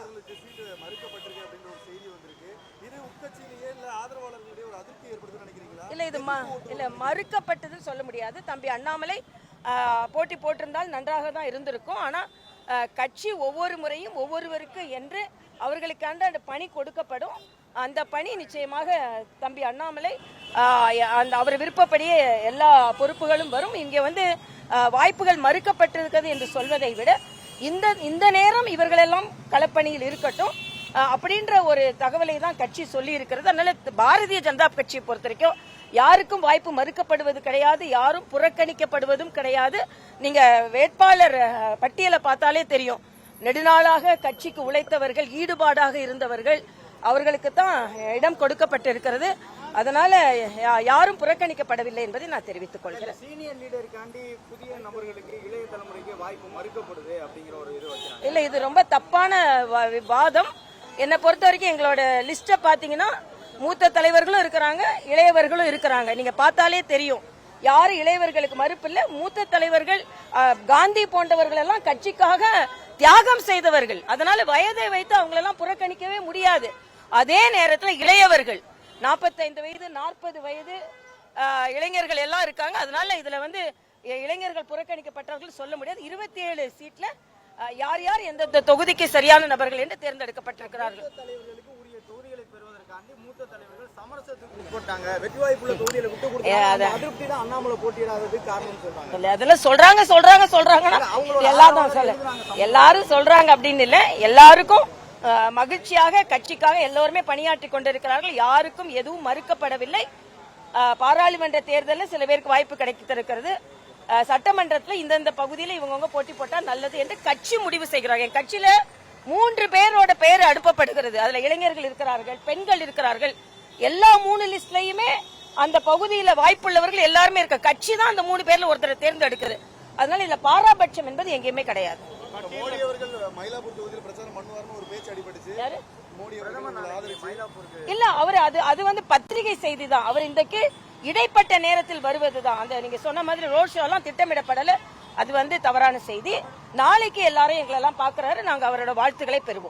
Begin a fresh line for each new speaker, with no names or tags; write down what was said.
அவர்களுக்கு சீட்டு மறுக்கப்பட்டிருக்கு அப்படின்ற ஒரு செய்தி வந்திருக்கு. இது உட்கட்சியிலேயே இல்ல ஆதரவாளர்களுடைய ஒரு அதிருப்தி ஏற்படுதுன்னு நினைக்கிறீங்களா?
இல்ல இது இல்ல மறுக்கப்பட்டதுன்னு சொல்ல முடியாது. தம்பி அண்ணாமலை போட்டி போட்டிருந்தால் நன்றாக தான் இருந்திருக்கும். ஆனா கட்சி ஒவ்வொரு முறையும் ஒவ்வொருவருக்கு என்று அவர்களுக்கான அந்த பணி கொடுக்கப்படும். அந்த பணி நிச்சயமாக தம்பி அண்ணாமலை அந்த அவர் விருப்பப்படியே எல்லா பொறுப்புகளும் வரும். இங்கே வந்து வாய்ப்புகள் மறுக்கப்பட்டிருக்கிறது என்று சொல்வதை விட இந்த நேரம் இவர்களெல்லாம் களப்பணியில் இருக்கட்டும் அப்படின்ற ஒரு தகவலை தான் கட்சி சொல்லி இருக்கிறது. அதனால பாரதிய ஜனதா கட்சியை பொறுத்த வரைக்கும் யாருக்கும் வாய்ப்பு மறுக்கப்படுவது கிடையாது, யாரும் புறக்கணிக்கப்படுவதும் கிடையாது. நீங்க வேட்பாளர் பட்டியலை பார்த்தாலே தெரியும். நெடுநாளாக கட்சிக்கு உழைத்தவர்கள், ஈடுபாடாக இருந்தவர்கள், அவர்களுக்கு தான் இடம் கொடுக்கப்பட்டிருக்கிறது. அதனால யாரும் புறக்கணிக்கப்படவில்லை என்பதை நான் தெரிவித்துக் கொள்கிறேன்.
சீனியர் லீடருக்காண்டி புதிய நபர்களுக்கு இளைய தலைமுறைக்கு வாய்ப்பு மறுக்கப்படுது அப்படிங்கிற ஒரு இது வச்சாங்க.
இல்ல இது ரொம்ப தப்பான வாதம். என்னை பொறுத்த வரைக்கும் எங்களோட லிஸ்ட பாத்தீங்கன்னா மூத்த தலைவர்களும் இருக்கிறாங்க, இளையவர்களும் இருக்கிறாங்க. நீங்க பார்த்தாலே தெரியும் யாரு இளையவர்களுக்கு மறுப்பு இல்ல. மூத்த தலைவர்கள் காந்தி போன்றவர்கள் எல்லாம் கட்சிக்காக தியாகம் செய்தவர்கள். அதனால வயதை வைத்து அவங்களெல்லாம் புறக்கணிக்கவே முடியாது. அதே நேரத்தில் இளையவர்கள் 45 வயது 40 வயது இளைஞர்கள் எல்லாம் இருக்காங்க. அதனால இதுல வந்து இளைஞர்கள் புறக்கணிக்கப்பட்டவர்கள் சொல்ல முடியாது. 27 சீட்ல யார் யார் எந்தெந்த தொகுதிக்கு சரியான நபர்கள் என்று தேர்ந்தெடுக்கப்பட்டிருக்கிறார்கள்.
தலைவர்களுக்கு உரிய தொகுதிகளை பெறுவதற்காண்டி மூத்த தலைவர்கள் சமரசத்துக்கு உட்பட்டாங்க. வெற்றி வாய்ப்புள்ள தொகுதிகளை விட்டு கொடுத்தாங்க. அதிருப்தி தான் அண்ணாமலை போட்டியிடாததுக்கு காரணம் சொல்றாங்க.
இல்ல அதெல்லாம் சொல்றாங்கன்னா எல்லாரும் சொல்றாங்க அப்படின்னு இல்ல. எல்லாருக்கும் மகிழ்ச்சியாக கட்சிக்காக எல்லோருமே பணியாற்றி கொண்டிருக்கிறார்கள். யாருக்கும் எதுவும் மறுக்கப்படவில்லை. பாராளுமன்ற தேர்தலில் சில பேருக்கு வாய்ப்பு கிடைத்திருக்கிறது. சட்டமன்றத்தில் இந்தந்த பகுதியில் இவங்க போட்டி போட்டா நல்லது என்று கட்சி முடிவு செய்கிறார்கள். என் கட்சியில 3 பேரோட பெயர் அனுப்பப்படுகிறது. அதுல இளைஞர்கள் இருக்கிறார்கள், பெண்கள் இருக்கிறார்கள். எல்லா 3 லிஸ்ட்லயுமே அந்த பகுதியில வாய்ப்புள்ளவர்கள் எல்லாருமே இருக்க. கட்சி தான் அந்த 3 பேர்ல ஒருத்தரை தேர்ந்தெடுக்குது. அதனால இதுல பாராபட்சம் என்பது எங்கேயுமே கிடையாது.
மோடி அவர்கள் மயிலாப்பூர் தொகுதியில் பிரச்சாரம் பண்ணுவார்னு ஒரு பேச்சு அடிபட்டுச்சு. மோடி
இல்ல அவர் அது வந்து பத்திரிகை செய்தி தான். அவர் இன்றைக்கு இடைப்பட்ட நேரத்தில் வருவதுதான். அந்த நீங்க சொன்ன மாதிரி ரோட் ஷோ எல்லாம் திட்டமிடப்படல. அது வந்து தவறான செய்தி. நாளைக்கு எல்லாரும் எங்களெல்லாம் பாக்குறாரு. நாங்க அவரோட வாழ்த்துக்களை பெறுவோம்.